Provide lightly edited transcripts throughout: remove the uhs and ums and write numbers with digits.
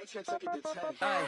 Hey,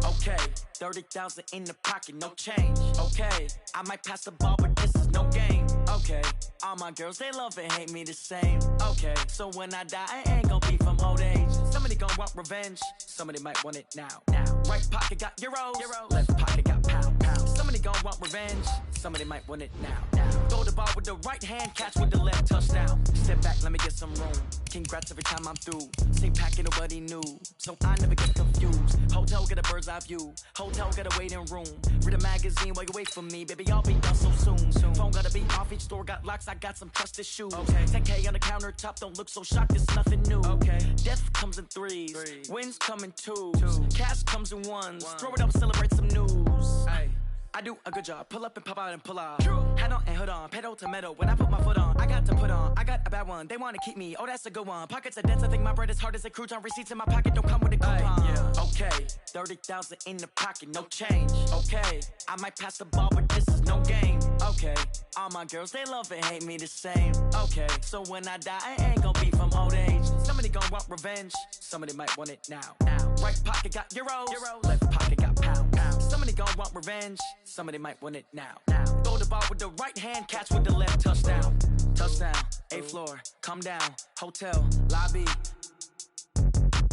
okay, 30,000 in the pocket, no change. Okay, I might pass the ball, but this is no game. Okay, all my girls, they love and hate me the same. Okay, so when I die, I ain't gon' be from old age. Somebody gon' want revenge, somebody might want it now. Right pocket got euros, left pocket got pound. Somebody gon' want revenge, somebody might want it now. Throw the ball with the right hand, catch with the left, touchdown. Step back, let me get some room. Congrats every time I'm through. Same packet, nobody knew, so I never get confused. Hotel get a bird's eye view, hotel get a waiting room. Read a magazine while you wait for me, baby, I'll be done so soon. Phone gotta be off, each store got locks, I got some trusted shoes. Okay, 10K on the countertop, don't look so shocked, it's nothing new. Okay, death comes in threes, wins come in twos, cash comes in ones. Throw it up, celebrate some news. Ay. I do a good job, pull up and pop out and pull out. Head on and hood on, pedal to metal. When I put my foot on, I got to put on. I got a bad one, they wanna keep me, oh that's a good one. Pockets are dense, I think my bread is hard as a crouton. Receipts in my pocket don't come with a coupon. Okay, 30,000 in the pocket, no change. Okay, I might pass the ball, but this is no game. Okay, all my girls, they love and hate me the same. Okay, so when I die, I ain't gon' be from old age. Somebody gon' want revenge, somebody might want it now. Right pocket got euros, left pocket got pound. Somebody gon' want revenge, somebody might want it now. Throw the ball with the right hand, catch with the left, touchdown. Touchdown, 8th floor, come down, hotel, lobby.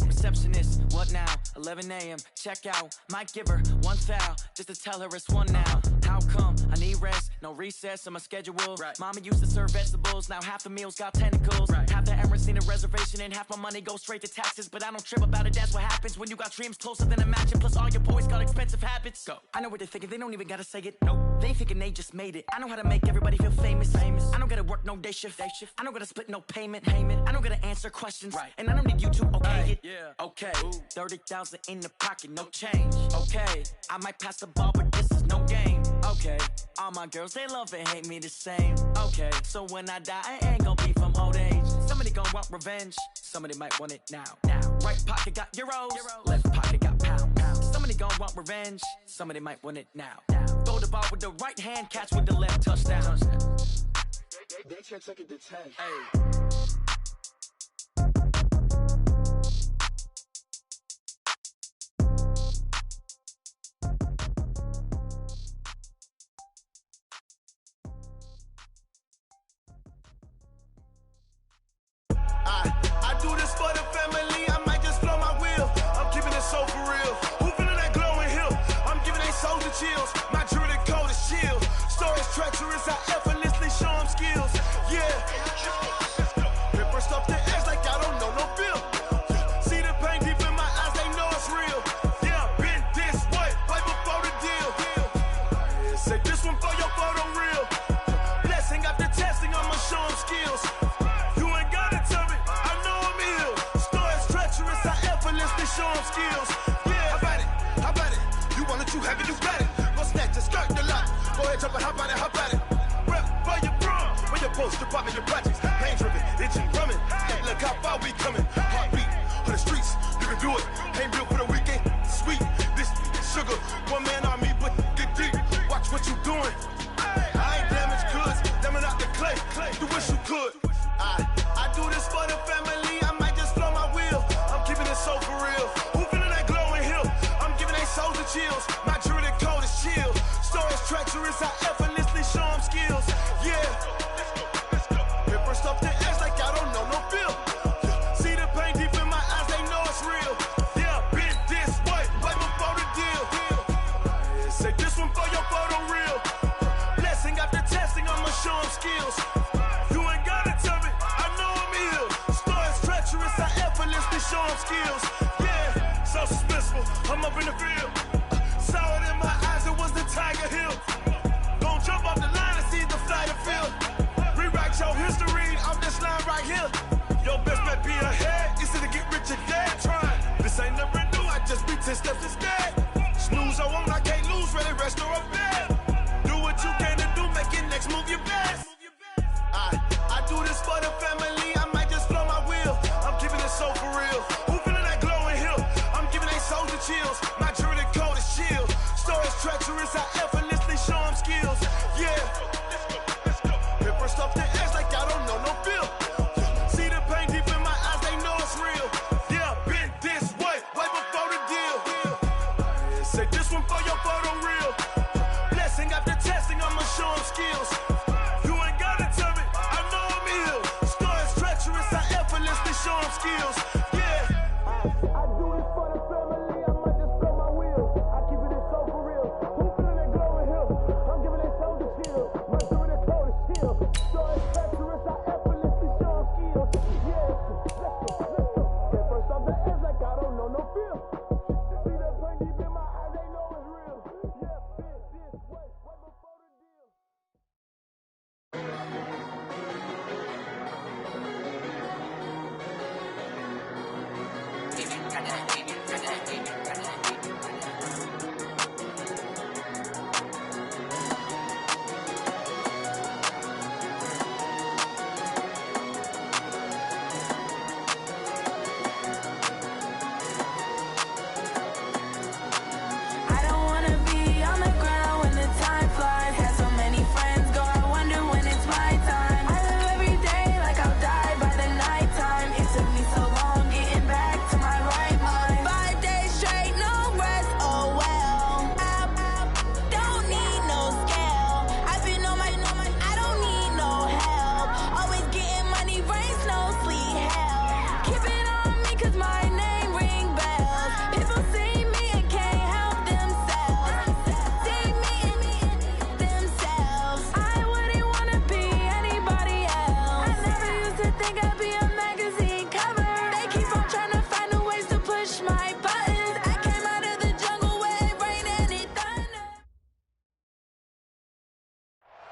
Receptionist, what now? 11 a.m., check out. Might give her one foul, just to tell her it's one now. How come? I need rest, no recess in my schedule. Mama used to serve vegetables, now half the meals got tentacles. Half the Emirates need a reservation and half my money goes straight to taxes. But I don't trip about it, that's what happens when you got dreams closer than a match. And plus all your boys got expensive habits. Go. I know what they're thinking, they don't even gotta say it. Nope. They ain't thinking they just made it. I know how to make everybody feel famous. I don't gotta work no day shift. I don't gotta split no payment. I don't gotta answer questions. And I don't need you to okay it. Okay, 30,000 in the pocket, no change. Okay, I might pass the ball, but this is no game. Okay, all my girls, they love and hate me the same. Okay, so when I die, I ain't gon' be from old age. Somebody gon' want revenge, somebody might want it now. Right pocket got euros, left pocket got pound. Somebody gon' want revenge, somebody might want it now. Throw the ball with the right hand, catch with the left, touchdown. They took it to 10. Hey. I do this for the family, I might just blow my wheel. I'm keeping it so for real. Who feeling that glowing hill? I'm giving they souls the chills. My jewelry cold is chill. Stories treacherous, I effortlessly show them skills. Yeah. Ripper stuff the edge like I don't know no feel. See the pain deep in my eyes, they know it's real. Yeah, been this way, way before the deal. Say this one for your photo real. Blessing after testing, I'ma show them skills. Show them skills. Yeah, how about it? You want it, you have it, you got it. Go snatch a skirt the lot. Go ahead, jump it, how about it? Rep for your bro. When your post, department, your projects. Pain driven, itching, drumming. Hey, look how far we coming. Heartbeat on the streets, you can do it. Ain't built for the weekend. Sweet, this sugar. One man army, but get deep. Watch what you doing. I ain't damaged goods, damn out the clay. You wish you could. I do this for the family. I might just blow my wheel. I'm keeping it so for real. Who feeling that glowing hill? I'm giving they souls the chills. My jewelry cold is chill. Stories treacherous, I effortlessly show them skills. Yeah. Ripper stuff the edge like I don't know no feel. See the pain deep in my eyes, they know it's real. Yeah, been this way, way before the deal. Say this one for your photo real. Blessing after testing, I'ma show them skills. You ain't gotta tell me, I know I'm ill. Stories treacherous, I effortlessly show them skills. Yeah, so suspenseful, I'm up in the field. Saw it in my eyes, it was the Tiger Hill. Don't jump off the line and see the flight of field. Rewrite your history off this line right here. Your best bet be ahead, easy to get rich or dead. Trying, this ain't never new, I just be 10 steps instead. Snooze I won't, I can't lose, ready, rest or a bed. Do what you can to do, make your next move your best. I do this for the family, I might just blow my wheel. I'm keeping it so for real. Who feeling that glowing hill? I'm giving they souls the chills. My jewelry cold is chill. Stories treacherous, I effortlessly show them skills. Yeah. Ripper stuff the edge like I don't know no feel. See the pain deep in my eyes, they know it's real. Yeah, been this way, way before the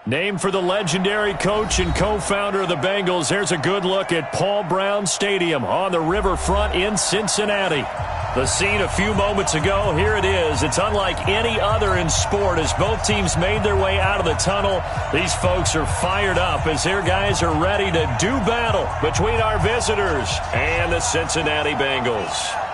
Named for the legendary coach and co-founder of the Bengals, there's a good look at Paul Brown Stadium on the riverfront in Cincinnati. The scene a few moments ago, here it is. It's unlike any other in sport as both teams made their way out of the tunnel. These folks are fired up as their guys are ready to do battle between our visitors and the Cincinnati Bengals.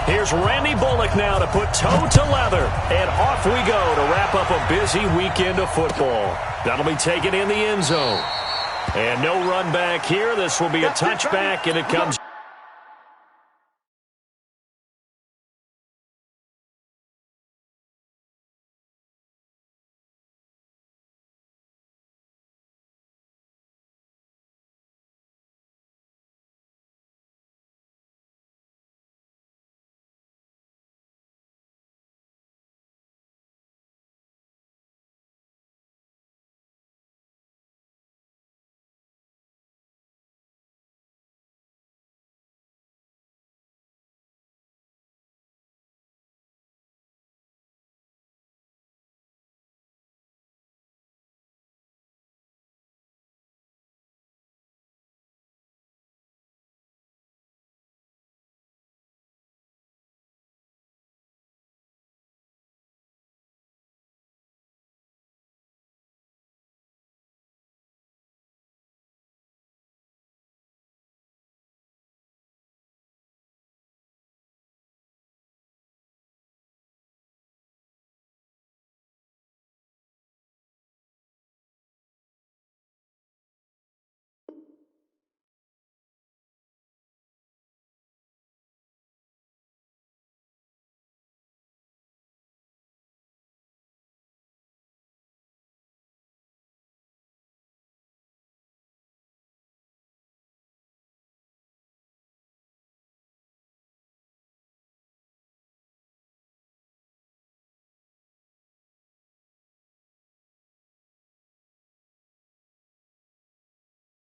Here's Randy Bullock now to put toe to leather. And off we go to wrap up a busy weekend of football. That'll be taken in the end zone. And no run back here. This will be a touchback, and it comes.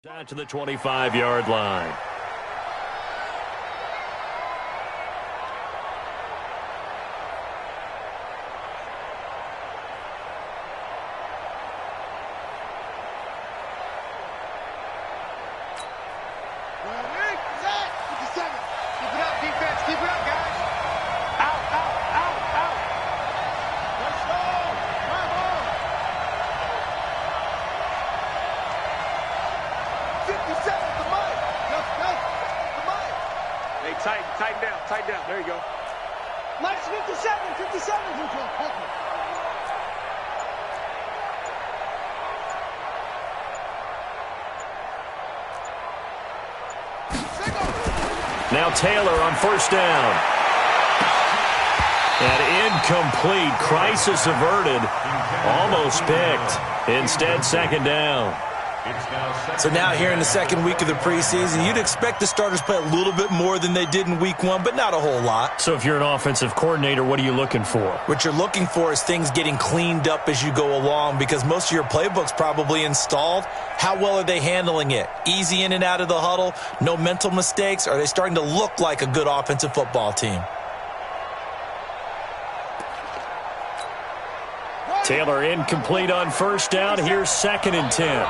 Down to the 25-yard line. Tighten down. There you go. Mike's 57 control. Now Taylor on first down. And incomplete. Crisis averted. Almost picked. Instead, second down. So now here in the second week of the preseason, you'd expect the starters play a little bit more than they did in week one, but not a whole lot. So if you're an offensive coordinator, what are you looking for? What you're looking for is things getting cleaned up as you go along because most of your playbook's probably installed. How well are they handling it? Easy in and out of the huddle? No mental mistakes? Are they starting to look like a good offensive football team? Taylor incomplete on first down. Here's 2nd and 10.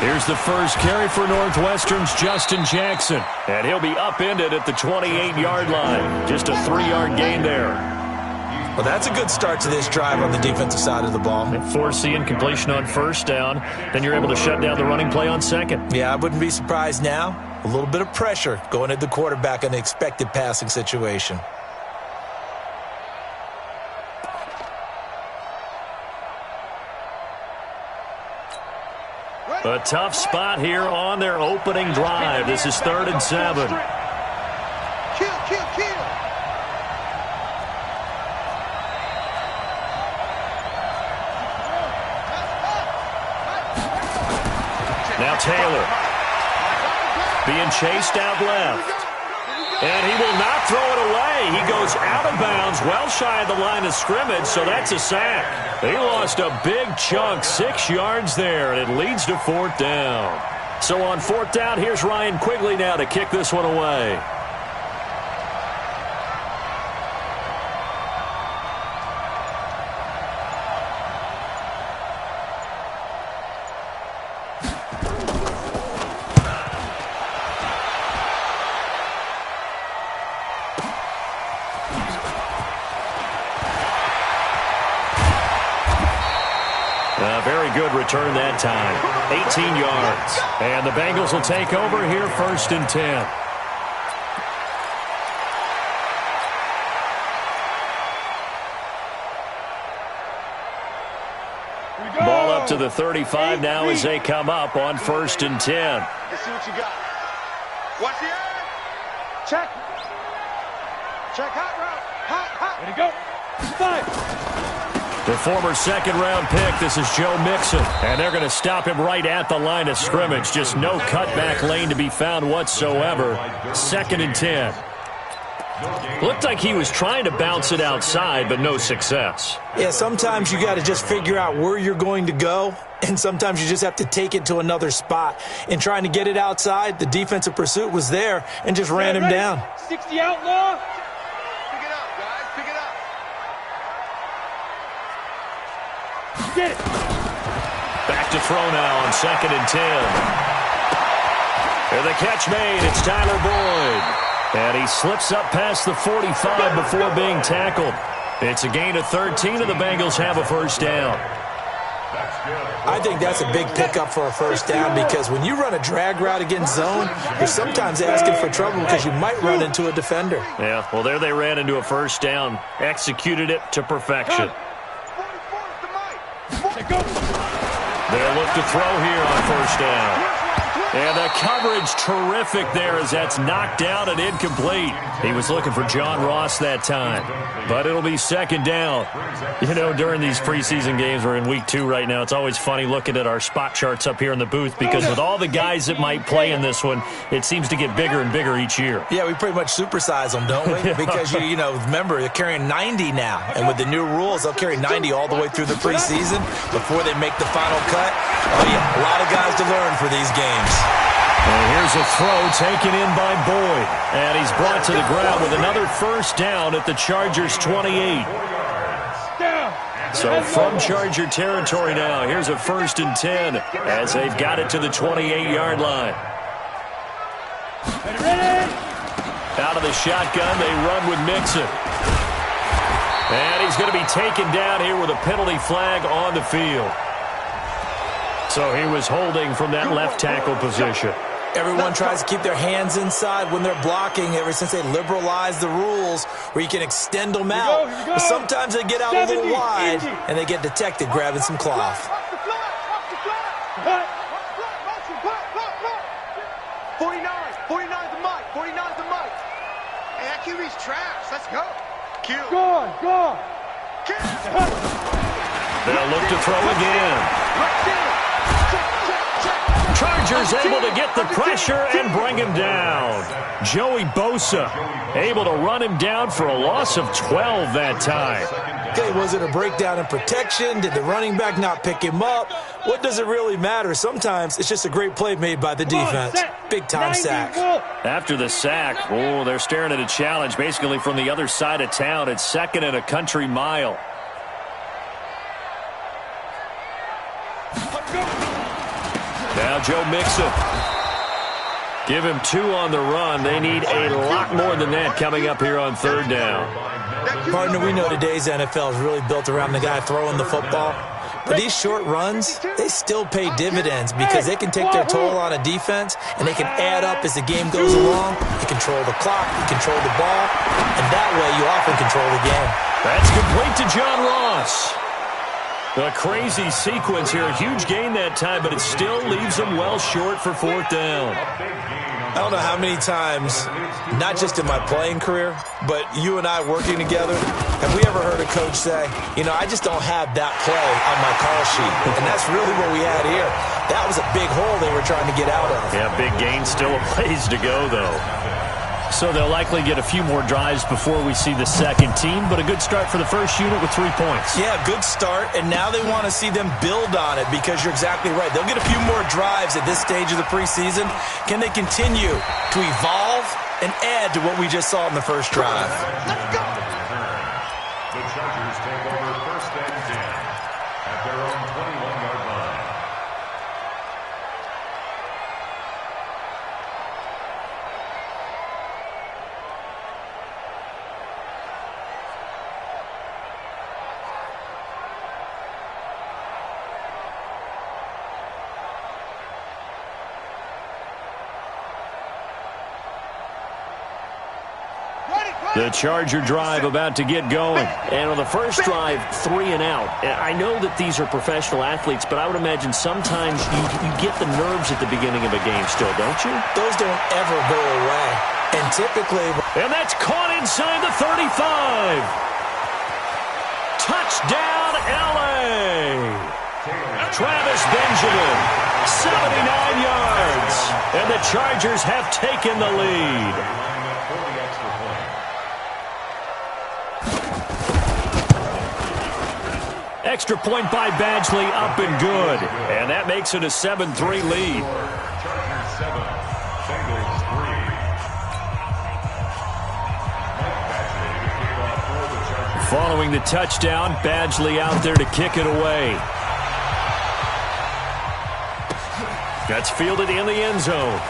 Here's the first carry for Northwestern's Justin Jackson. And he'll be upended at the 28-yard line. Just a 3-yard gain there. Well, that's a good start to this drive on the defensive side of the ball. And force the incompletion on first down. Then you're able to shut down the running play on second. Yeah, I wouldn't be surprised now. A little bit of pressure going at the quarterback in the expected passing situation. A tough spot here on their opening drive. This is 3rd and 7. Now Taylor being chased out left. And he will not throw it away. He goes out of bounds, well shy of the line of scrimmage, so that's a sack. He lost a big chunk, 6 yards there, and it leads to 4th down. So on 4th down, here's Ryan Quigley now to kick this one away. A very good return that time. 18 yards. And the Bengals will take over here 1st and 10. Ball up to the 35 now as they come up on 1st and 10. Let's see what you got. Watch the eye. Check. Check hot route. Hot. Ready to go. 5. The former 2nd-round pick, this is Joe Mixon. And they're going to stop him right at the line of scrimmage. Just no cutback lane to be found whatsoever. 2nd and 10. Looked like he was trying to bounce it outside, but no success. Yeah, sometimes you got to just figure out where you're going to go, and sometimes you just have to take it to another spot. In trying to get it outside, the defensive pursuit was there and just ran him down. 60 outlaw. Pick it up, guys. Pick it up. Get it. Back to throw now on 2nd and 10. And the catch made. It's Tyler Boyd. And he slips up past the 45 before being tackled. It's a gain of 13, and the Bengals have a 1st down. I think that's a big pickup for a 1st down because when you run a drag route against zone, you're sometimes asking for trouble because you might run into a defender. Yeah, well, there they ran into a 1st down. Executed it to perfection. They'll look to throw here on 1st down. And the coverage terrific there as that's knocked down and incomplete. He was looking for John Ross that time. But it'll be 2nd down. You know, during these preseason games, we're in week 2 right now. It's always funny looking at our spot charts up here in the booth because with all the guys that might play in this one, it seems to get bigger and bigger each year. Yeah, we pretty much supersize them, don't we? Because, you know, remember, they're carrying 90 now. And with the new rules, they'll carry 90 all the way through the preseason before they make the final cut. Oh, yeah, a lot of guys to learn for these games. And here's a throw taken in by Boyd. And he's brought to the ground with another 1st down at the Chargers' 28. So from Charger territory now, here's a 1st and 10 as they've got it to the 28-yard line. Out of the shotgun, they run with Mixon. And he's going to be taken down here with a penalty flag on the field. So he was holding from that left tackle position. Everyone tries to keep their hands inside when they're blocking ever since they liberalized the rules where you can extend them out. But sometimes they get out a little wide and they get detected grabbing some cloth. 49's the mic. 49's the mic. Hey, that QB's trash. Let's go. Q. Go on. They'll look to throw again. Chargers able to get the pressure and bring him down. Joey Bosa able to run him down for a loss of 12 that time. Okay, was it a breakdown in protection? Did the running back not pick him up? What does it really matter? Sometimes it's just a great play made by the defense. Big-time sack. After the sack, oh, they're staring at a challenge basically from the other side of town. It's 2nd and a country mile. Now Joe Mixon. Give him 2 on the run. They need a lot more than that coming up here on 3rd down. Partner, we know today's NFL is really built around the guy throwing the football. But these short runs, they still pay dividends because they can take their toll on a defense and they can add up as the game goes along. You control the clock, you control the ball, and that way you often control the game. That's complete to John Ross. A crazy sequence here. A huge gain that time, but it still leaves them well short for 4th down. I don't know how many times, not just in my playing career, but you and I working together, have we ever heard a coach say, you know, I just don't have that play on my call sheet. And that's really what we had here. That was a big hole they were trying to get out of. Yeah, big gain, still a ways to go, though. So they'll likely get a few more drives before we see the second team, but a good start for the first unit with 3 points. Yeah, good start, and now they want to see them build on it because you're exactly right. They'll get a few more drives at this stage of the preseason. Can they continue to evolve and add to what we just saw in the first drive? Let's go! The Chargers take over first and 10 at their own 21-yard line. The Charger drive about to get going. And on the first drive, 3 and out. I know that these are professional athletes, but I would imagine sometimes you get the nerves at the beginning of a game still, don't you? Those don't ever go away. And typically... And that's caught inside the 35. Touchdown, L.A. Travis Benjamin, 79 yards. And the Chargers have taken the lead. Extra point by Badgley, up and good. And that makes it a 7-3 lead. Chargers 7, Bengals 3. Following the touchdown, Badgley out there to kick it away. That's fielded in the end zone.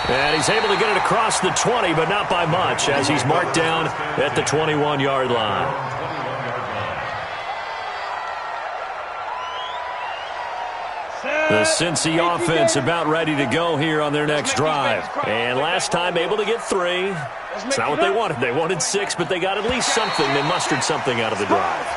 And he's able to get it across the 20, but not by much, as he's marked down at the 21-yard line. The Cincy offense about ready to go here on their next drive. And last time able to get 3. It's not what they wanted. They wanted 6, but they got at least something. They mustered something out of the drive.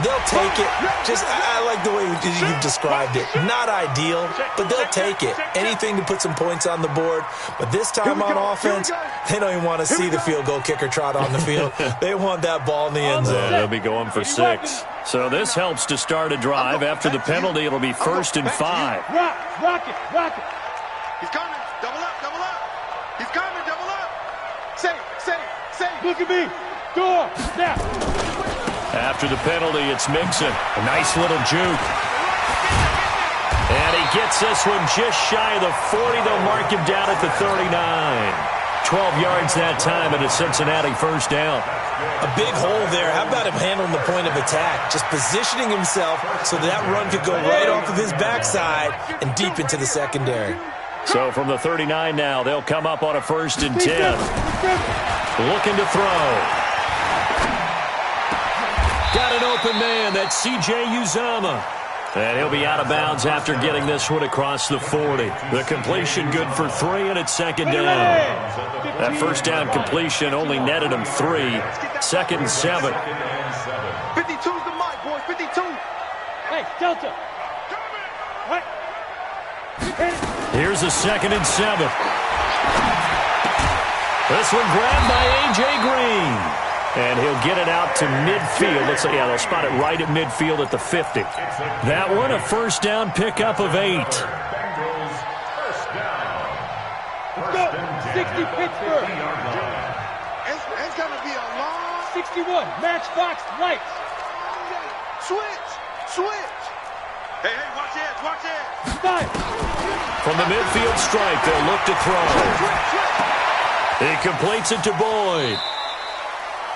They'll take it. I like the way you've described it. Not ideal, but they'll take it. Anything to put some points on the board. But this time on offense, they don't even want to see the field goal kicker trot on the field. They want that ball in the end zone. They'll be going for 6. So this helps to start a drive. After the penalty, it'll be 1st and 5. Rock it. He's coming. Double up. He's coming. Double up. Say. Look at me. Door. Now. After the penalty, it's Mixon. A nice little juke. And he gets this one just shy of the 40. They'll mark him down at the 39. 12 yards that time and a Cincinnati first down. A big hole there. How about him handling the point of attack? Just positioning himself so that run could go right off of his backside and deep into the secondary. So from the 39 now, they'll come up on a 1st and 10. Looking to throw. Got an open man. That's C.J. Uzomah. And he'll be out of bounds after getting this one across the 40. The completion good for 3, and it's 2nd down. That first down completion only netted him 3. 2nd and 7. 52's the mic, boys. 52. Hey, Delta. What? Here's a 2nd and 7. This one grabbed by A.J. Green. And he'll get it out to midfield. Looks like, yeah, they'll spot it right at midfield at the 50. That one, a first down pickup of 8. Let's go. 60 Pittsburgh. It's going to be a long 61. Matchbox lights. Switch. Hey, watch it. Five. From the midfield stripe, they'll look to throw. He completes it to Boyd.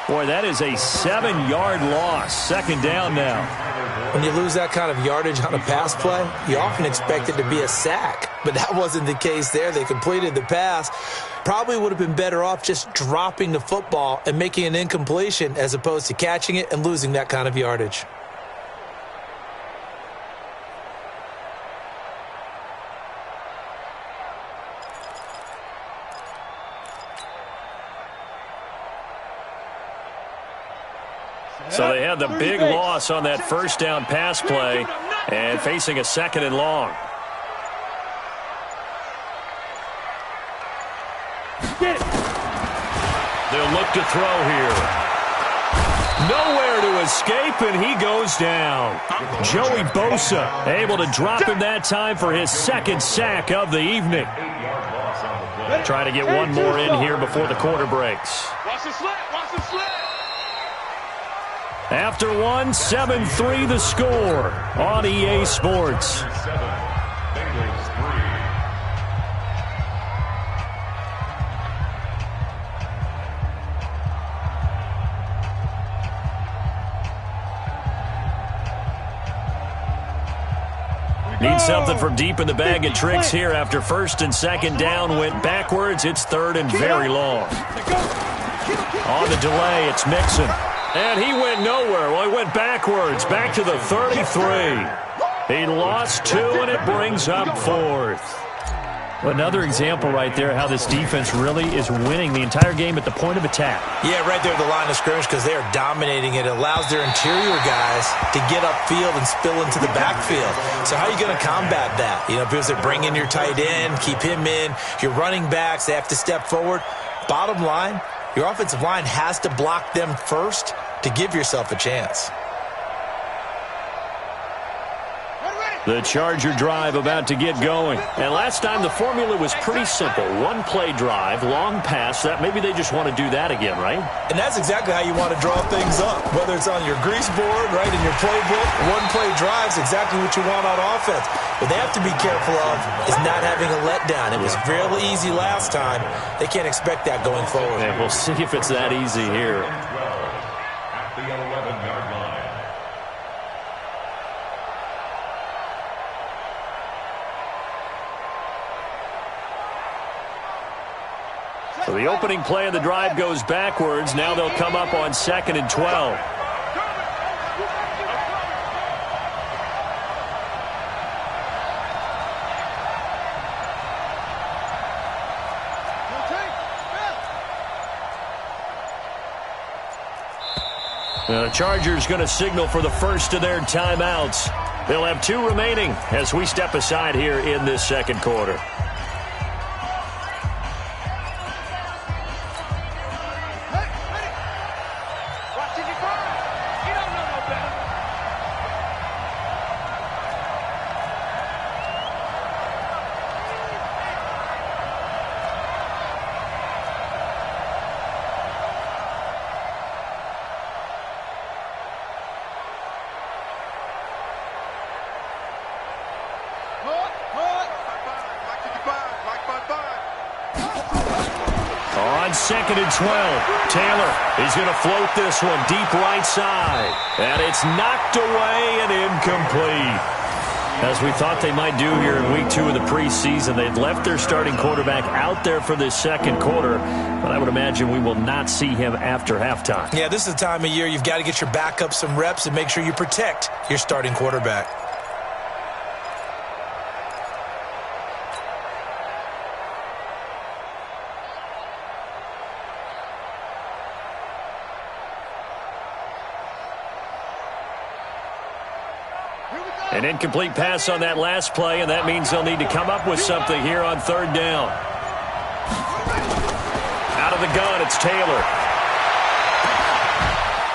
Boy, that is a 7-yard loss. 2nd down now. When you lose that kind of yardage on a pass play, you often expect it to be a sack. But that wasn't the case there. They completed the pass. Probably would have been better off just dropping the football and making an incompletion as opposed to catching it and losing that kind of yardage. So they had the big loss on that first down pass play and facing a 2nd and long. They'll look to throw here. Nowhere to escape, and he goes down. Joey Bosa able to drop him that time for his second sack of the evening. Trying to get one more in here before the quarter breaks. Watch the slant. Watch the slant. After one, 7-3 the score on EA Sports. Need something from deep in the bag of tricks here after first and second down went backwards. It's third and very long. On the delay, it's Mixon. And he went nowhere. Well, he went backwards, back to the 33. He lost 2, and it brings up fourth. Another example right there how this defense really is winning the entire game at the point of attack. Yeah, right there at the line of scrimmage because they are dominating it. It allows their interior guys to get upfield and spill into the backfield. So how are you going to combat that? You know, because they bring in your tight end, keep him in. Your running backs, they have to step forward. Bottom line, your offensive line has to block them first to give yourself a chance. The Charger drive about to get going. And last time the formula was pretty simple. One-play drive, long pass. That maybe they just want to do that again, right? And that's exactly how you want to draw things up. Whether it's on your grease board, right, in your playbook, one-play drive's exactly what you want on offense. What they have to be careful of is not having a letdown. It was fairly easy last time. They can't expect that going forward. And we'll see if it's that easy here. At the 11-yard line. So the opening play of the drive goes backwards. Now they'll come up on 2nd and 12. The Chargers going to signal for the first of their timeouts. They'll have 2 remaining as we step aside here in this second quarter. On 2nd and 12, Taylor is going to float this one deep right side. And it's knocked away and incomplete. As we thought they might do here in week 2 of the preseason, they've left their starting quarterback out there for this second quarter. But I would imagine we will not see him after halftime. Yeah, this is the time of year you've got to get your backup some reps and make sure you protect your starting quarterback. An incomplete pass on that last play, and that means they'll need to come up with something here on 3rd down. Out of the gun, it's Taylor.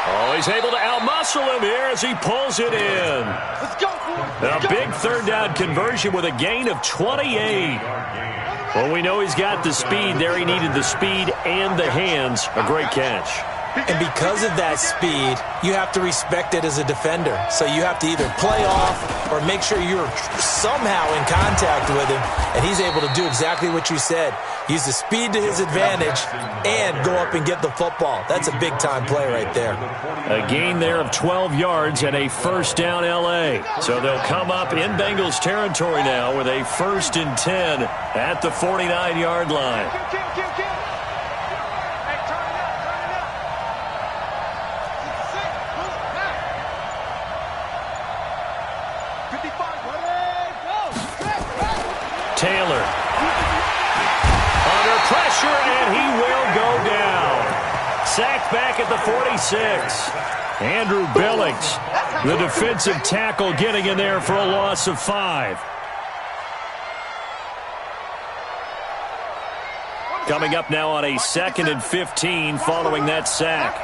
Oh, he's able to outmuscle him here as he pulls it in. A big 3rd down conversion with a gain of 28. Well, we know he's got the speed there. He needed the speed and the hands. A great catch. And because of that speed, you have to respect it as a defender. So you have to either play off or make sure you're somehow in contact with him. And he's able to do exactly what you said. Use the speed to his advantage and go up and get the football. That's a big-time play right there. A gain there of 12 yards and a first down L.A. So they'll come up in Bengals territory now with a 1st and 10 at the 49-yard line. Taylor under pressure, and he will go down. Sacked back at the 46. Andrew Billings, the defensive tackle, getting in there for a loss of 5. Coming up now on a 2nd and 15 following that sack.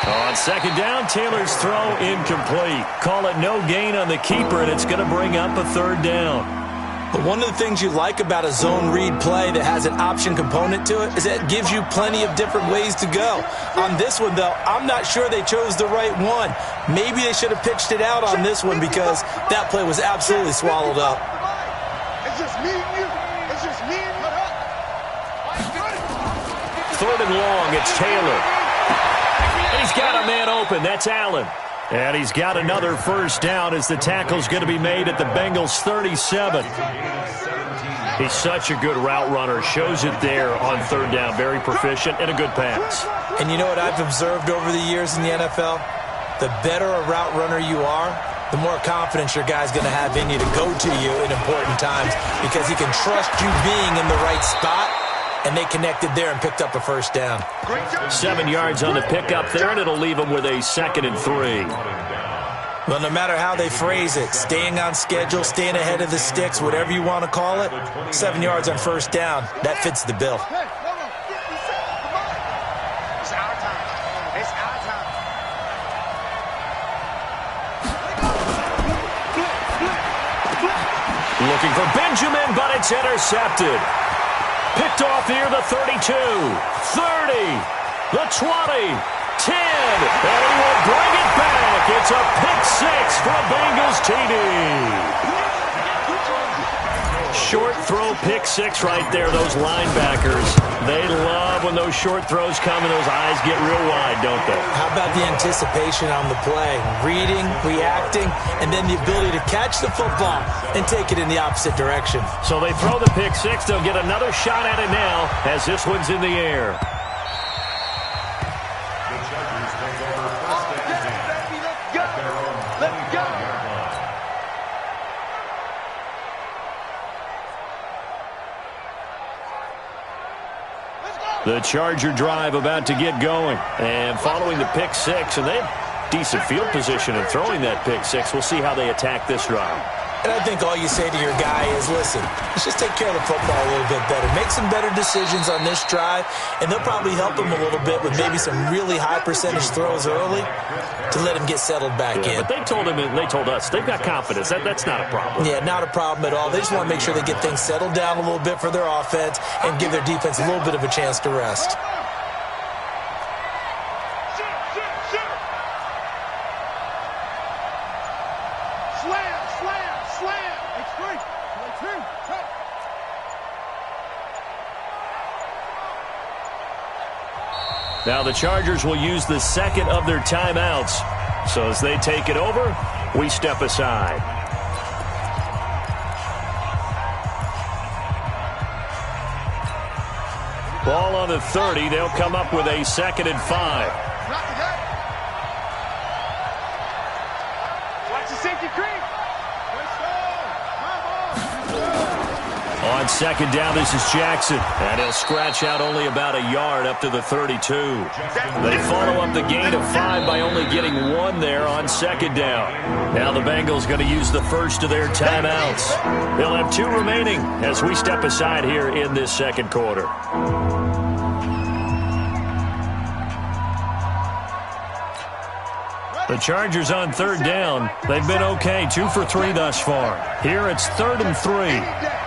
On second down, Taylor's throw incomplete. Call it no gain on the keeper, and it's going to bring up a third down. But one of the things you like about a zone read play that has an option component to it is that it gives you plenty of different ways to go. On this one, though, I'm not sure they chose the right one. Maybe they should have pitched it out on this one because that play was absolutely swallowed up. It's just me and you. It's just me and you. Third and long, it's Taylor. And he's got a man open. That's Allen. And he's got another first down as the tackle's going to be made at the Bengals' 37. He's such a good route runner. Shows it there on third down. Very proficient and a good pass. And you know what I've observed over the years in the NFL? The better a route runner you are, the more confidence your guy's going to have in you to go to you in important times because he can trust you being in the right spot. And they connected there and picked up a first down. 7 yards on the pickup there, and it'll leave them with a 2nd and 3. Well, no matter how they phrase it, staying on schedule, staying ahead of the sticks, whatever you want to call it, 7 yards on first down, that fits the bill. Hey, no, 50 Cent, come on. It's our time. It's our time. Looking for Benjamin, but it's intercepted. Picked off near the 32, 30, the 20, 10, and he will bring it back. It's a pick six for a Bengals TD. Short throw pick six right there. Those linebackers, they love when those short throws come and those eyes get real wide, don't they? How about the anticipation on the play? Reading, reacting, and then the ability to catch the football and take it in the opposite direction. So they throw the pick six. They'll get another shot at it now as this one's in the air. The Chargers take over first and 10 at their own 25-yard line. The Charger drive about to get going. And following the pick six, and they have decent field position in throwing that pick six. We'll see how they attack this drive. And I think all you say to your guy is, listen, let's just take care of the football a little bit better. Make some better decisions on this drive, and they'll probably help him a little bit with maybe some really high percentage throws early to let him get settled back in. But they told him and they told us they've got confidence. That's not a problem. Yeah, not a problem at all. They just want to make sure they get things settled down a little bit for their offense and give their defense a little bit of a chance to rest. Now the Chargers will use the second of their timeouts. So as they take it over, we step aside. Ball on the 30. They'll come up with a 2nd and 5. Watch the safety creep. On second down, this is Jackson. And he'll scratch out only about a yard up to the 32. They follow up the gain of 5 by only getting 1 there on second down. Now the Bengals going to use the first of their timeouts. They'll have 2 remaining as we step aside here in this second quarter. The Chargers on third down. They've been okay, 2 for 3 thus far. Here it's 3rd and 3.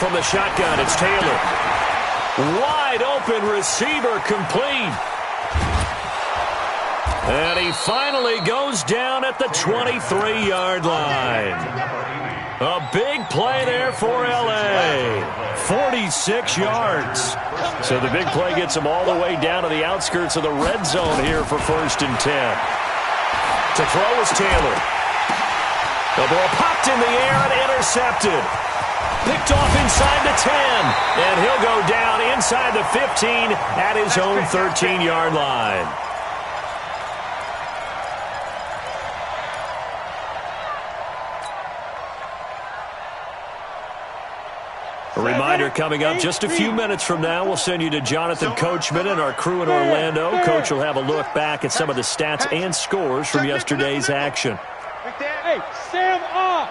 From the shotgun, it's Taylor. Wide open receiver complete. And he finally goes down at the 23-yard line. A big play there for L.A. 46 yards. So the big play gets him all the way down to the outskirts of the red zone here for 1st and 10. To throw is Taylor. The ball popped in the air and intercepted. Picked off inside the 10, and he'll go down inside the 15 at his own 13-yard line. reminder coming up just a few minutes from now, we'll send you to Jonathan Coachman and our crew in Orlando. Coach will have a look back at some of the stats and scores from yesterday's action. Hey, Sam off.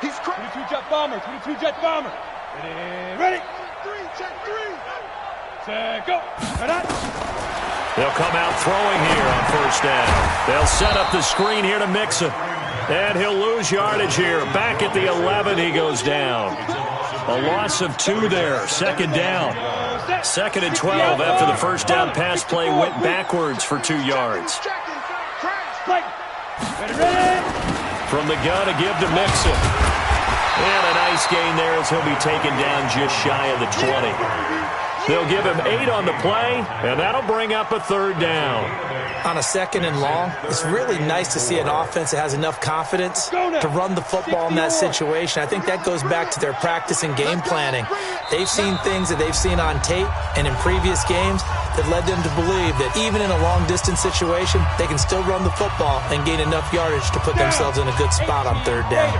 He's 22 jet bomber, 22 jet bomber. Ready? Check three. Set, go. They'll come out throwing here on first down. They'll set up the screen here to Mixon. And he'll lose yardage here. Back at the 11, he goes down. A loss of 2 there. Second down. 2nd and 12 after the first down pass play went backwards for 2 yards. From the gun, a give to Mixon. And a nice gain there as he'll be taken down just shy of the 20. They'll give him 8 on the play, and that'll bring up a 3rd down. On a 2nd and long, it's really nice to see an offense that has enough confidence to run the football in that situation. I think that goes back to their practice and game planning. They've seen things that they've seen on tape and in previous games that led them to believe that even in a long-distance situation, they can still run the football and gain enough yardage to put themselves in a good spot on 3rd down.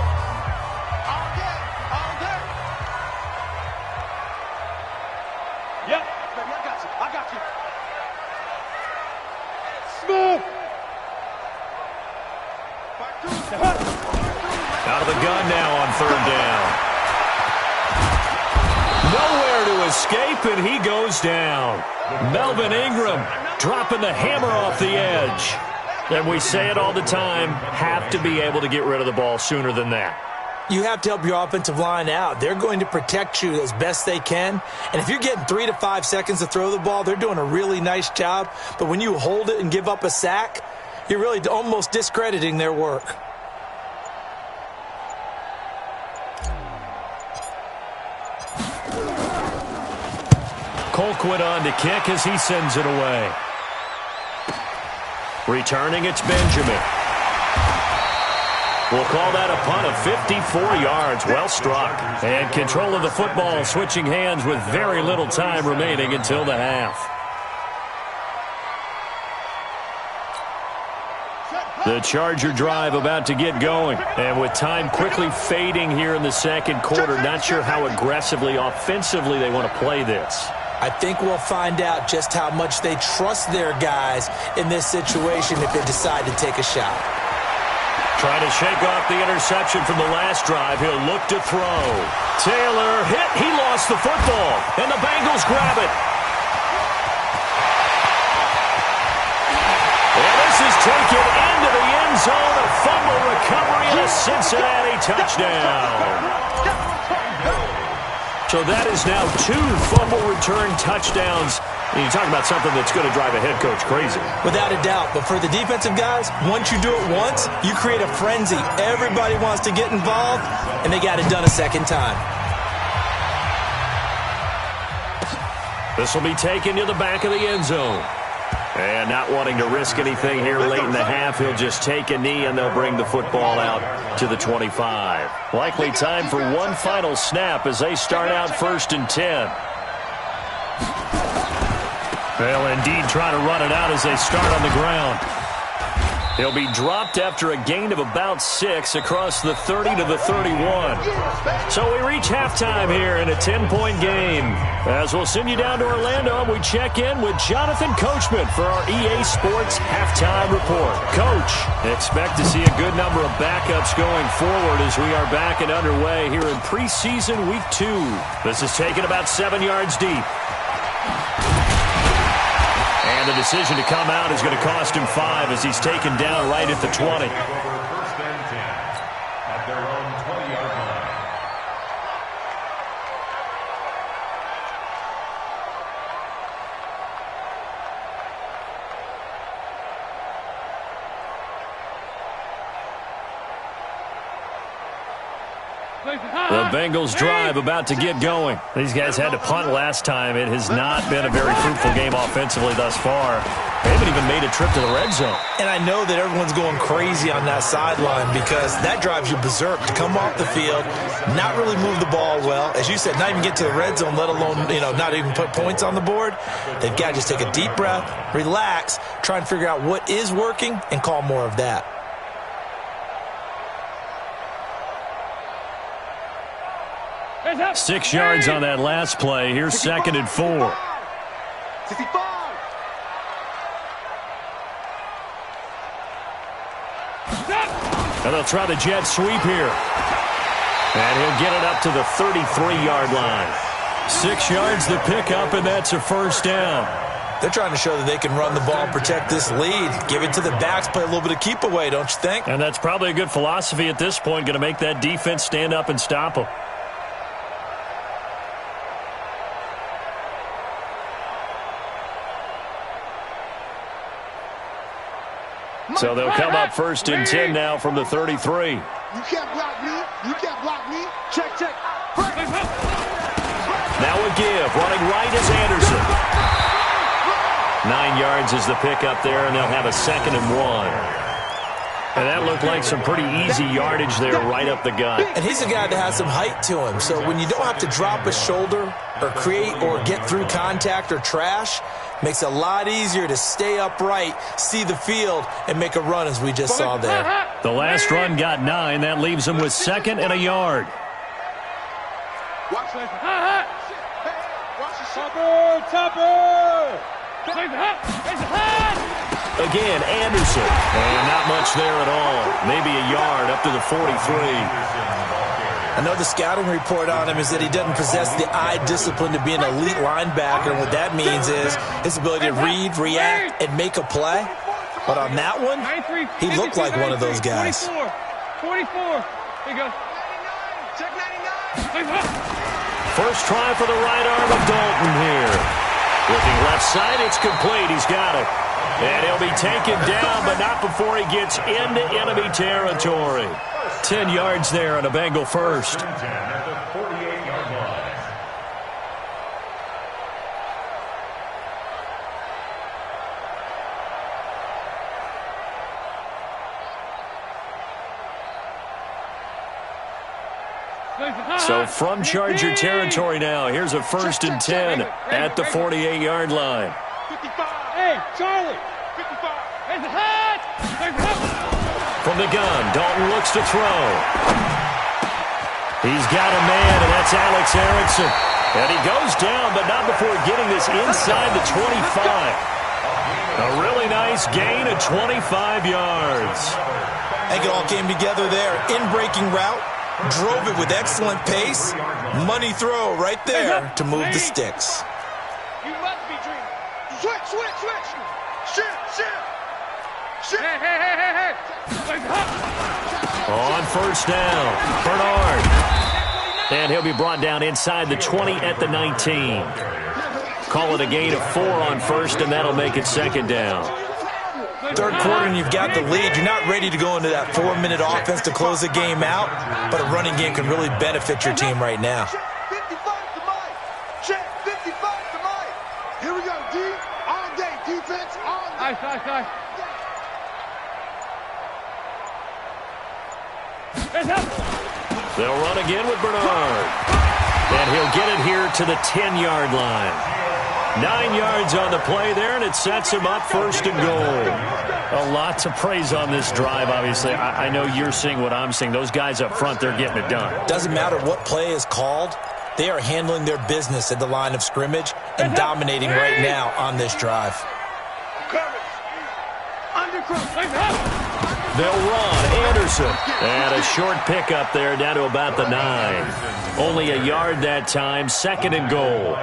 Out of the gun now on 3rd down. Nowhere to escape, and he goes down. Melvin Ingram dropping the hammer off the edge. And we say it all the time, have to be able to get rid of the ball sooner than that. You have to help your offensive line out. They're going to protect you as best they can. And if you're getting 3 to 5 seconds to throw the ball, they're doing a really nice job. But when you hold it and give up a sack, you're really almost discrediting their work. Colquitt on to kick as he sends it away. Returning, it's Benjamin. We'll call that a punt of 54 yards. Well struck. And control of the football switching hands with very little time remaining until the half. The Charger drive about to get going. And with time quickly fading here in the 2nd quarter, not sure how aggressively, offensively they want to play this. I think we'll find out just how much they trust their guys in this situation if they decide to take a shot. Trying to shake off the interception from the last drive. He'll look to throw. Taylor hit. He lost the football. And the Bengals grab it. And this is taken into the end zone. A fumble recovery and a Cincinnati touchdown. So that is now 2 fumble return touchdowns. And you talk about something that's going to drive a head coach crazy. Without a doubt. But for the defensive guys, once you do it once, you create a frenzy. Everybody wants to get involved, and they got it done a 2nd time. This will be taken to the back of the end zone. And not wanting to risk anything here late in the half, he'll just take a knee, and they'll bring the football out to the 25. Likely time for one final snap as they start out 1st and 10. They'll indeed try to run it out as they start on the ground. He'll be dropped after a gain of about 6 across the 30 to the 31. So we reach halftime here in a 10-point game. As we'll send you down to Orlando, and we check in with Jonathan Coachman for our EA Sports Halftime Report. Coach, expect to see a good number of backups going forward as we are back and underway here in preseason week 2. This is taken about 7 yards deep. And the decision to come out is going to cost him 5 as he's taken down right at the 20. First and 10 at their own 20-yard line. The Bengals drive about to get going. These guys had to punt last time. It has not been a very fruitful game offensively thus far. They haven't even made a trip to the red zone. And I know that everyone's going crazy on that sideline because that drives you berserk to come off the field, not really move the ball well. As you said, not even get to the red zone, let alone, not even put points on the board. They've got to just take a deep breath, relax, try and figure out what is working, and call more of that. 6 yards on that last play. Here's 2nd and 4. 65. And they'll try the jet sweep here. And he'll get it up to the 33-yard line. 6 yards the pickup, and that's a first down. They're trying to show that they can run the ball and protect this lead. Give it to the backs, play a little bit of keep away, don't you think? And that's probably a good philosophy at this point, going to make that defense stand up and stop them. So they'll come up 1st and 10 now from the 33. You can't block me. You can't block me. Check. Now a give. Running right is Anderson. 9 yards is the pickup there, and they'll have a 2nd and 1. And that looked like some pretty easy yardage there right up the gut. And he's a guy that has some height to him. So when you don't have to drop a shoulder or create or get through contact or trash, makes it a lot easier to stay upright, see the field, and make a run as we just saw there. The last run got 9. That leaves him with 2nd and a yard. Watch this. Topper. Again, Anderson. And not much there at all. Maybe a yard up to the 43. I know the scouting report on him is that he doesn't possess the eye discipline to be an elite linebacker. And what that means is his ability to read, react, and make a play. But on that one, he looked like one of those guys. 44. Here you go. Check 99. First try for the right arm of Dalton here. Looking left side, it's complete. He's got it. And he'll be taken down, but not before he gets into enemy territory. 10 yards there on a Bengal first. So from Charger territory now, here's a 1st and 10 at the 48-yard line. 55. Hey, Charlie. 55. Here's the head. From the gun, Dalton looks to throw. He's got a man, and that's Alex Erickson. And he goes down, but not before getting this inside the 25. A really nice gain of 25 yards. I think it all came together there. In-breaking route. Drove it with excellent pace. Money throw right there to move the sticks. You must be dreaming. Switch. Shit. Hey. On first down, Bernard. And he'll be brought down inside the 20 at the 19. Call it a gain of 4 on first, and that'll make it 2nd down. Third quarter and you've got the lead. You're not ready to go into that 4-minute offense to close the game out, but a running game can really benefit your team right now. 55 to Mike. Check 55 to Mike. Here we go, D. All day defense, all day. Nice. They'll run again with Bernard. And he'll get it here to the 10-yard line. 9 yards on the play there, and it sets him up 1st and goal. A lot to praise on this drive, obviously. I know you're seeing what I'm seeing. Those guys up front, they're getting it done. Doesn't matter what play is called. They are handling their business at the line of scrimmage and dominating right now on this drive. They'll run. Anderson. And a short pickup there down to about the 9. Only a yard that time. 2nd and goal.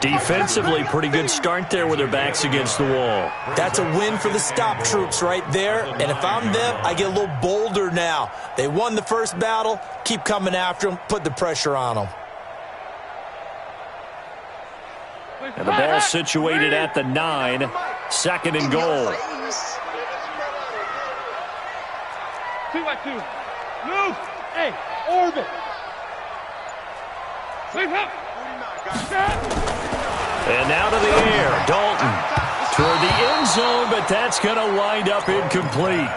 Defensively, pretty good start there with their backs against the wall. That's a win for the stop troops right there. And if I'm them, I get a little bolder now. They won the first battle. Keep coming after them. Put the pressure on them. And the ball situated at the 9. 2nd and goal. 2-by-2. Move. Hey, orbit. Sleep up. And now to the air. Dalton toward the end zone, but that's going to wind up incomplete.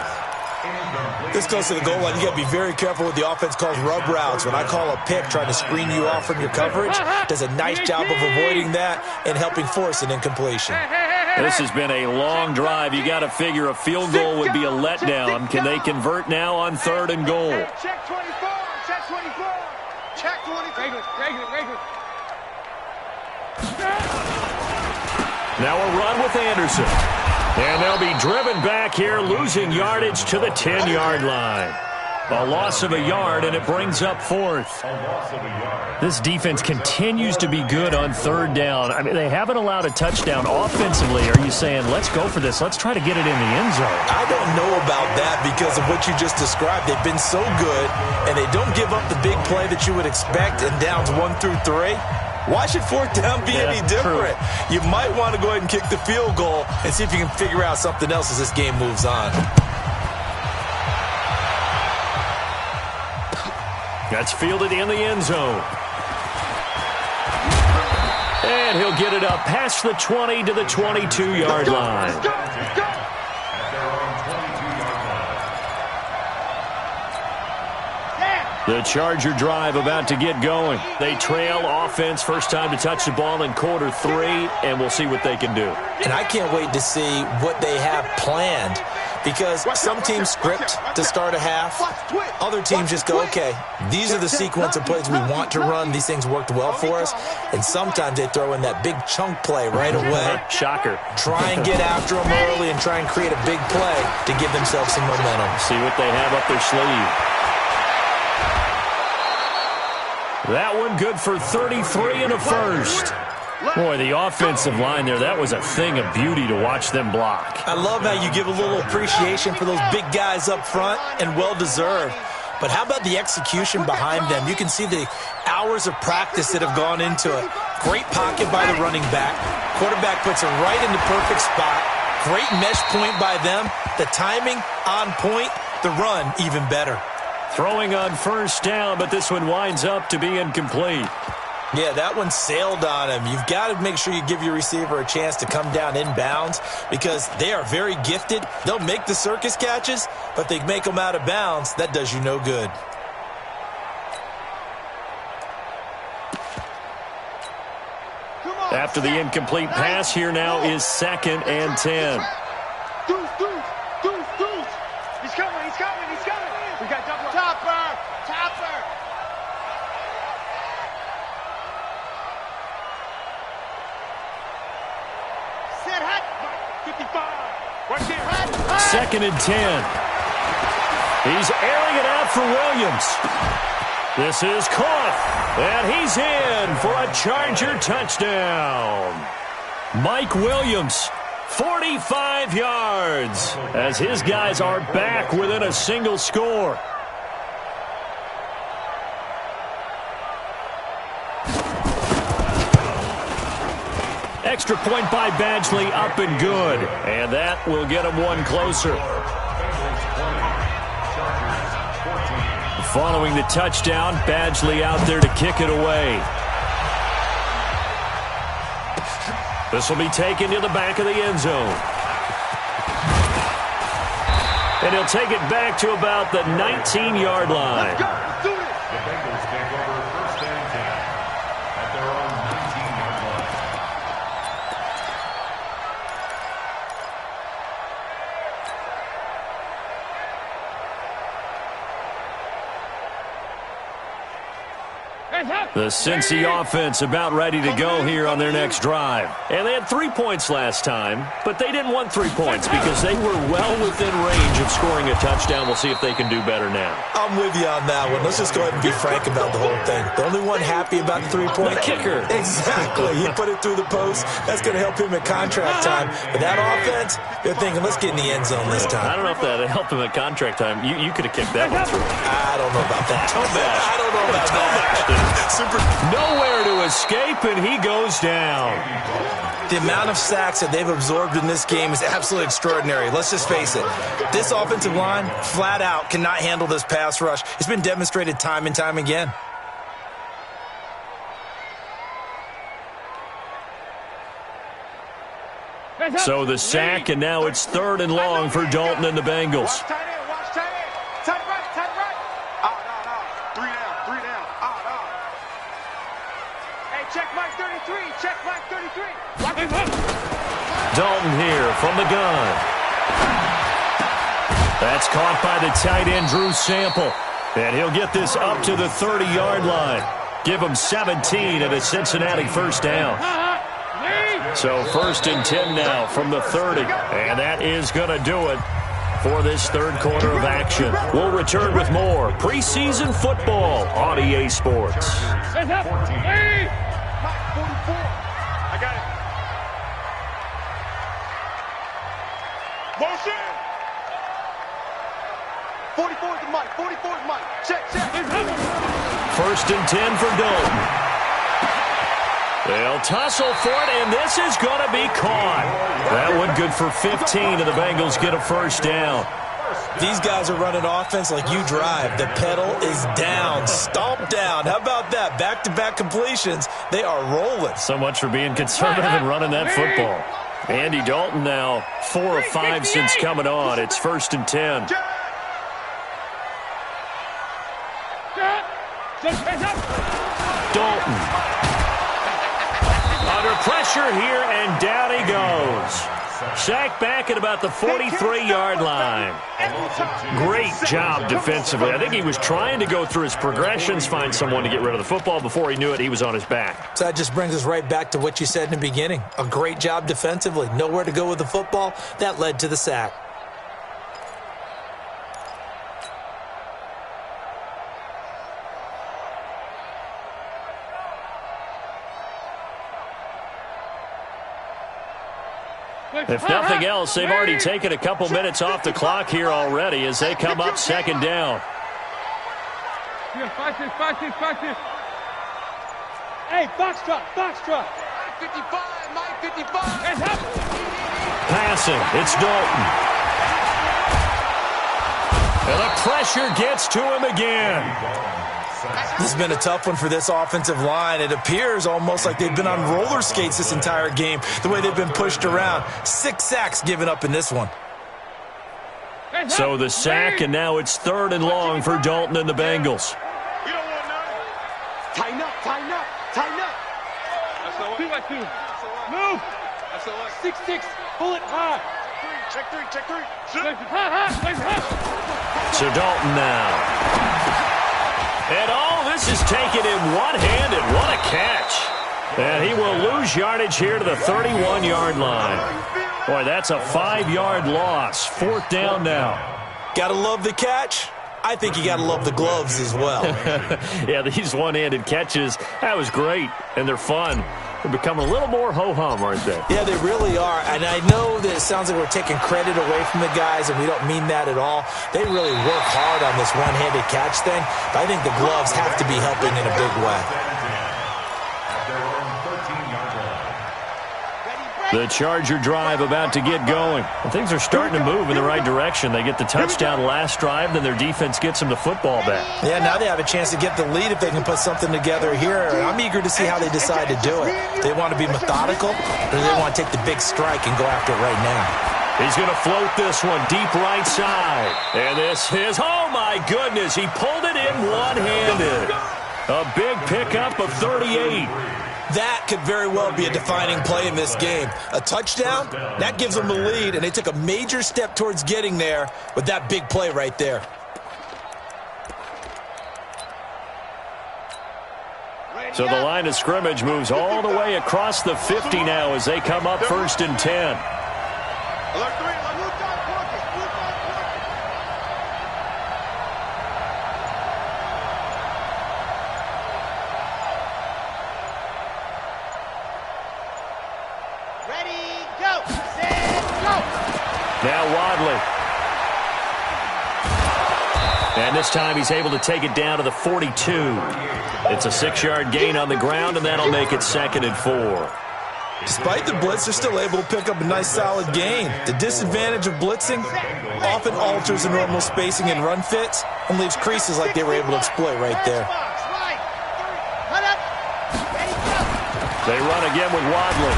This close to the goal line, you got to be very careful with the offense calls rub routes. When I call a pick trying to screen you off from your coverage, does a nice job of avoiding that and helping force an incompletion. This has been a long drive. You got to figure a field goal would be a letdown. Can they convert now on 3rd and goal? Check 24. Check 24. Check 24. Now a run with Anderson. And they'll be driven back here, losing yardage to the 10-yard line. A loss of a yard, and it brings up fourth. This defense continues to be good on third down. I mean, they haven't allowed a touchdown offensively. Are you saying, let's go for this, let's try to get it in the end zone? I don't know about that because of what you just described. They've been so good, and they don't give up the big play that you would expect in downs 1 through 3. Why should fourth down be any different? True. You might want to go ahead and kick the field goal and see if you can figure out something else as this game moves on. That's fielded in the end zone. And he'll get it up past the 20 to the 22-yard line. At their own 22-yard line. The Charger drive about to get going. They trail offense, first time to touch the ball in quarter 3, and we'll see what they can do. And I can't wait to see what they have planned, because some teams script to start a half. Other teams just go, okay, these are the sequence of plays we want to run. These things worked well for us. And sometimes they throw in that big chunk play right away. Shocker. Try and get after them early and try and create a big play to give themselves some momentum. See what they have up their sleeve. That one good for 33 and a first. Boy, the offensive line there, that was a thing of beauty to watch them block. I love how you give a little appreciation for those big guys up front, and well-deserved. But how about the execution behind them? You can see the hours of practice that have gone into it. Great pocket by the running back. Quarterback puts it right in the perfect spot. Great mesh point by them. The timing on point. The run even better. Throwing on first down, but this one winds up to be incomplete. Yeah, that one sailed on him. You've got to make sure you give your receiver a chance to come down inbounds because they are very gifted. They'll make the circus catches, but they make them out of bounds. That does you no good. After the incomplete pass, here now is 2nd and 10. He's coming. We got double Topper. Set hot. 55. 2nd and 10. He's airing it out for Williams. This is caught, and he's in for a Charger touchdown. Mike Williams, 45 yards, as his guys are back within a single score. Extra point by Badgley, up and good. And that will get him one closer. Following the touchdown, Badgley out there to kick it away. This will be taken to the back of the end zone. And he'll take it back to about the 19-yard line. The Bengals take over 1st and 10 at their own 19-yard line. The Cincy offense about ready to go here on their next drive. And they had 3 points last time, but they didn't want 3 points because they were well within range of scoring a touchdown. We'll see if they can do better now. I'm with you on that one. Let's just go ahead and be frank about the whole thing. The only one happy about the 3-point kicker. Exactly. He put it through the post. That's going to help him at contract time. But that offense, they're thinking, let's get in the end zone this time. I don't know if that helped him at contract time. You could have kicked that one through. I don't know about that. I don't know about that. Nowhere to escape, and he goes down. The amount of sacks that they've absorbed in this game is absolutely extraordinary. Let's just face it. This offensive line, flat out, cannot handle this pass rush. It's been demonstrated time and time again. So the sack, and now it's 3rd and long for Dalton and the Bengals. Dalton here from the gun. That's caught by the tight end, Drew Sample. And he'll get this up to the 30-yard line. Give them 17 and a Cincinnati first down. So 1st and 10 now from the 30. And that is going to do it for this third quarter of action. We'll return with more preseason football on EA Sports. I got it. Motion. 44 is Mike. 44 is Mike. Check. 1st and 10 for Dalton. They'll tussle for it, and this is going to be caught. That one good for 15, and the Bengals get a first down. These guys are running offense like you drive. The pedal is down, stomp down. How about that? Back-to-back completions. They are rolling. So much for being conservative and running that football. Andy Dalton now 4 of 5 since coming on. It's 1st and 10. Dalton. Under pressure here, and down he goes. Sacked back at about the 43-yard line. Great job defensively. I think he was trying to go through his progressions, find someone to get rid of the football. Before he knew it, he was on his back. So that just brings us right back to what you said in the beginning. A great job defensively. Nowhere to go with the football. That led to the sack. If nothing else, they've already taken a couple minutes off the clock here already as they come up 2nd down. 5-6. Hey, box drop. 55, Mike 55. Passing, it's Dalton. And the pressure gets to him again. This has been a tough one for this offensive line. It appears almost like they've been on roller skates this entire game, the way they've been pushed around. 6 sacks given up in this one. So the sack, and now it's 3rd and long for Dalton and the Bengals. We don't want none. Tighten up. That's the 2-by-2. Move. That's the 6-6. Pull it high. Check three. So Dalton now. And all this is taken in one-handed. What a catch. And he will lose yardage here to the 31-yard line. Boy, that's a 5-yard loss. 4th down now. Gotta love the catch. I think you gotta love the gloves as well. Yeah, these one-handed catches, that was great. And they're fun. They're becoming a little more ho-hum, aren't they? Yeah, they really are. And I know that it sounds like we're taking credit away from the guys, and we don't mean that at all. They really work hard on this one-handed catch thing, but I think the gloves have to be helping in a big way. The Charger drive about to get going. Well, things are starting to move in the right direction. They get the touchdown last drive, then their defense gets them the football back. Yeah, now they have a chance to get the lead if they can put something together here. I'm eager to see how they decide to do it. They want to be methodical, or they want to take the big strike and go after it right now. He's going to float this one deep right side. And this is, oh my goodness, he pulled it in one-handed. A big pickup of 38. That could very well be a defining play in this game. A touchdown, that gives them the lead, and they took a major step towards getting there with that big play right there. So the line of scrimmage moves all the way across the 50 now as they come up 1st and 10. Now Wadley. And this time he's able to take it down to the 42. It's a 6-yard gain on the ground, and that'll make it 2nd and 4. Despite the blitz, they're still able to pick up a nice solid gain. The disadvantage of blitzing often alters the normal spacing and run fits and leaves creases like they were able to exploit right there. They run again with Wadley.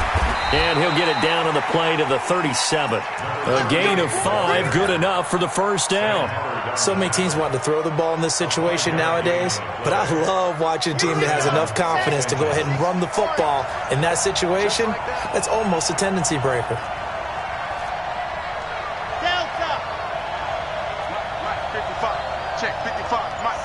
And he'll get it down on the play to the 37. A gain of 5, good enough for the first down. So many teams want to throw the ball in this situation nowadays, but I love watching a team that has enough confidence to go ahead and run the football. In that situation, that's almost a tendency breaker. Delta. 55. Check 55. Mike.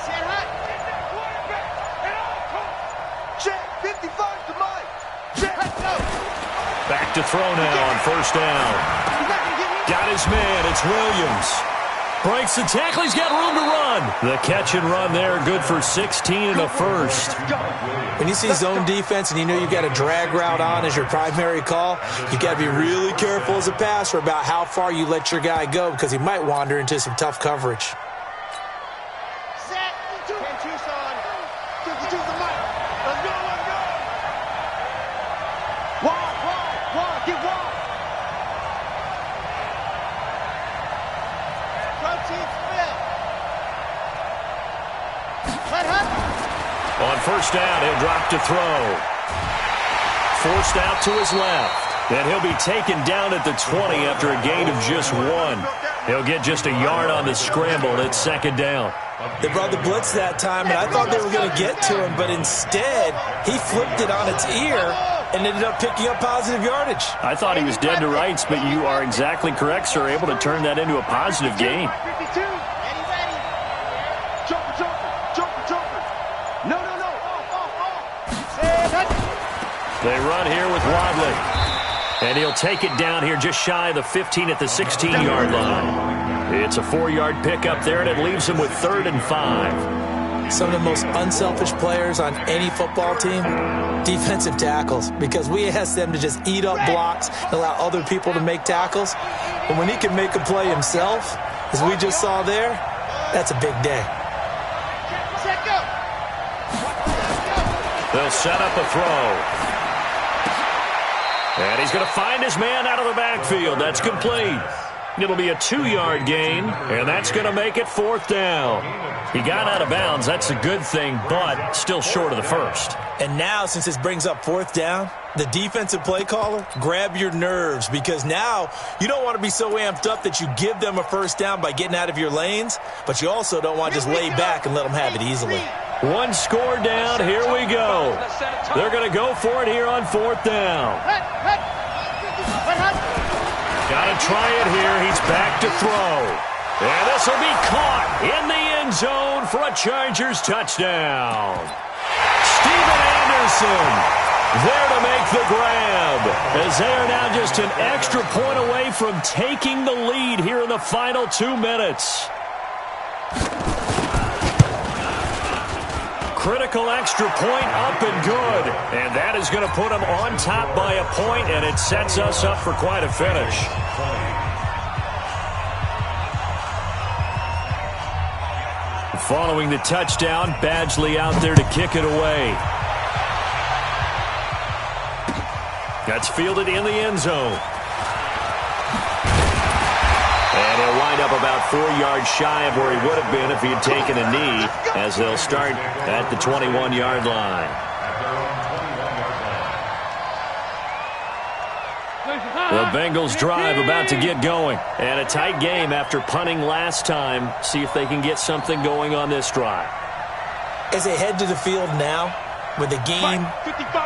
Back to throw now on first down. Got his man. It's Williams. Breaks the tackle. He's got room to run. The catch and run there, good for 16 and a first. When you see zone defense and you know you've got a drag route on as your primary call, you've got to be really careful as a passer about how far you let your guy go because he might wander into some tough coverage. Set. 10-2, son. 52 the mic. Let's go, let's go. Wide. Get wide. On first down, he'll drop to throw. Forced out to his left. And he'll be taken down at the 20 after a gain of just 1. He'll get just a yard on the scramble. It's second down. They brought the blitz that time, and I thought they were going to get to him, but instead, he flipped it on its ear and ended up picking up positive yardage. I thought he was dead to rights, but you are exactly correct, sir. Able to turn that into a positive gain. 52. Ready. Jumper. No. They run here with Wadley. And he'll take it down here just shy of the 15 at the 16-yard line. It's a 4-yard pickup there, and it leaves him with 3rd and 5. Some of the most unselfish players on any football team, defensive tackles, because we ask them to just eat up blocks and allow other people to make tackles. But when he can make a play himself, as we just saw there, that's a big day. They'll set up a throw. And he's going to find his man out of the backfield. That's complete. It'll be a 2-yard gain, and that's going to make it 4th down. He got out of bounds. That's a good thing, but still short of the first. And now, since this brings up 4th down, the defensive play caller, grab your nerves, because now you don't want to be so amped up that you give them a first down by getting out of your lanes, but you also don't want to just lay back and let them have it easily. 1 score down. Here we go. They're going to go for it here on 4th down. Got to try it here. He's back to throw. And this will be caught in the end zone for a Chargers touchdown. Steven Anderson there to make the grab, as they are now just an extra point away from taking the lead here in the final 2 minutes. Critical extra point up and good. And that is going to put them on top by a point, and it sets us up for quite a finish. Following the touchdown, Badgley out there to kick it away. That's fielded in the end zone. And he'll wind up about 4 yards shy of where he would have been if he had taken a knee, as they'll start at the 21-yard line. The Bengals drive about to get going. And a tight game after punting last time. See if they can get something going on this drive. As they head to the field now, with the game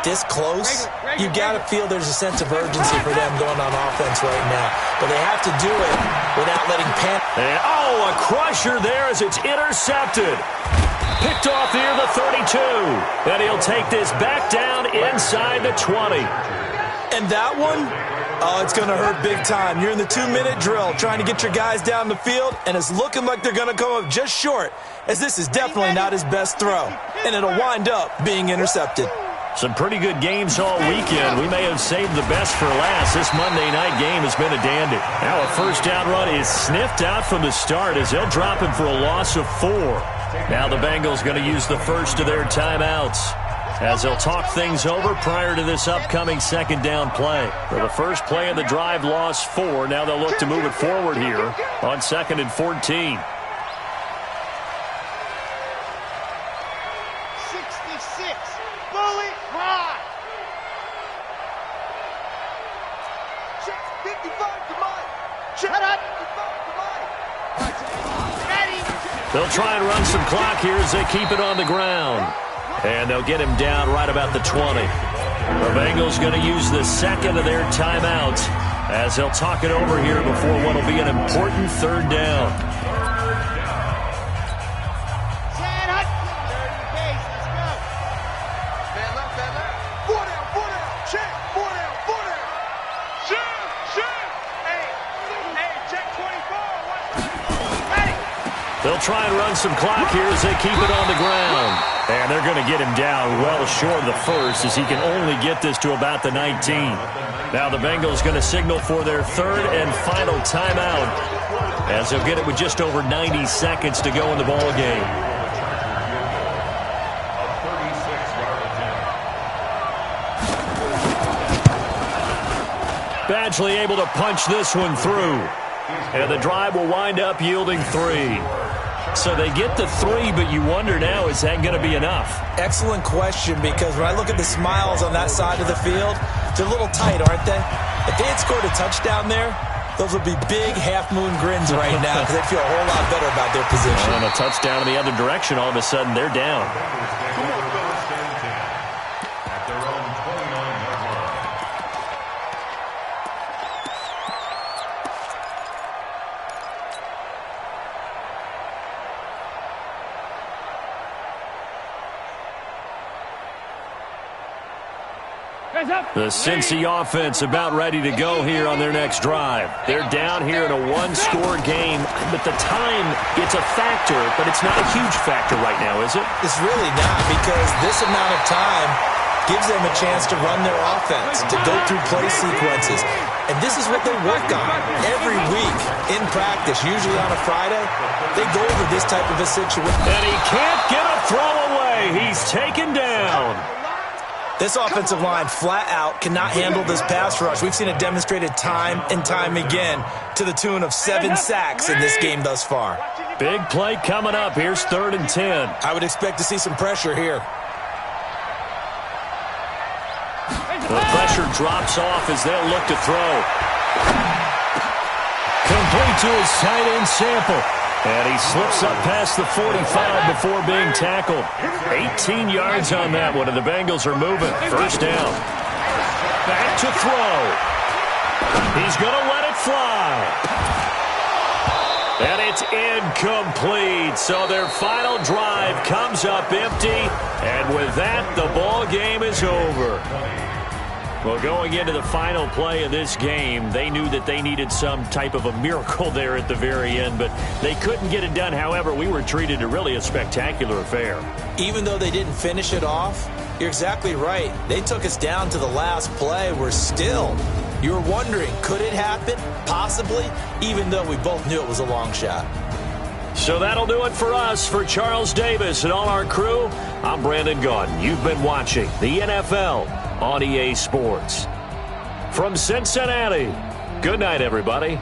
this close, you got to feel there's a sense of urgency for them going on offense right now. But they have to do it without letting panic. And, a crusher there as it's intercepted. Picked off near the 32. And he'll take this back down inside the 20. And that one, it's going to hurt big time. You're in the 2-minute drill trying to get your guys down the field, and it's looking like they're going to come up just short, as this is definitely not his best throw. And it'll wind up being intercepted. Some pretty good games all weekend. We may have saved the best for last. This Monday night game has been a dandy. Now a first down run is sniffed out from the start as they'll drop him for a loss of 4. Now the Bengals going to use the first of their timeouts, as they'll talk things over prior to this upcoming second down play. For the first play of the drive, lost 4. Now they'll look to move it forward here on 2nd and 14. 66. Bullet high. Check 55 to Mike. Shut up. 55 to Mike. Ready. They'll try and run some clock here as they keep it on the ground. And they'll get him down right about the 20. The Bengals going to use the second of their timeouts as they'll talk it over here before what will be an important 3rd down. Set up. 30 pace. Let's go. Bad left. 4 down. Check. 4 down. They'll try and run some clock here as they keep it on the ground. And they're going to get him down well short of the first as he can only get this to about the 19. Now the Bengals going to signal for their third and final timeout as they'll get it with just over 90 seconds to go in the ball game. Badgley able to punch this one through. And the drive will wind up yielding 3. So they get the 3, but you wonder now, is that going to be enough? Excellent question, because when I look at the smiles on that side of the field, they're a little tight, aren't they? If they had scored a touchdown there, those would be big half-moon grins right now because they feel a whole lot better about their position. And a touchdown in the other direction, all of a sudden they're down. The Cincy offense about ready to go here on their next drive. They're down here in a one-score game, but the time, it's a factor, but it's not a huge factor right now, is it? It's really not, because this amount of time gives them a chance to run their offense, to go through play sequences. And this is what they work on every week in practice, usually on a Friday. They go over this type of a situation. And he can't get a throw away. He's taken down. This offensive line flat out cannot handle this pass rush. We've seen it demonstrated time and time again to the tune of 7 sacks in this game thus far. Big play coming up. Here's 3rd and 10. I would expect to see some pressure here. The pressure drops off as they'll look to throw. Complete to his tight end Sample. And he slips up past the 45 before being tackled. 18 yards on that one, and the Bengals are moving. First down. Back to throw. He's going to let it fly. And it's incomplete. So their final drive comes up empty. And with that, the ball game is over. Well, going into the final play of this game, they knew that they needed some type of a miracle there at the very end, but they couldn't get it done. However, we were treated to really a spectacular affair. Even though they didn't finish it off, you're exactly right. They took us down to the last play. We're still, you were wondering, could it happen? Possibly, even though we both knew it was a long shot. So that'll do it for us. For Charles Davis and all our crew, I'm Brandon Gaudin. You've been watching the NFL on EA Sports. From Cincinnati, good night, everybody.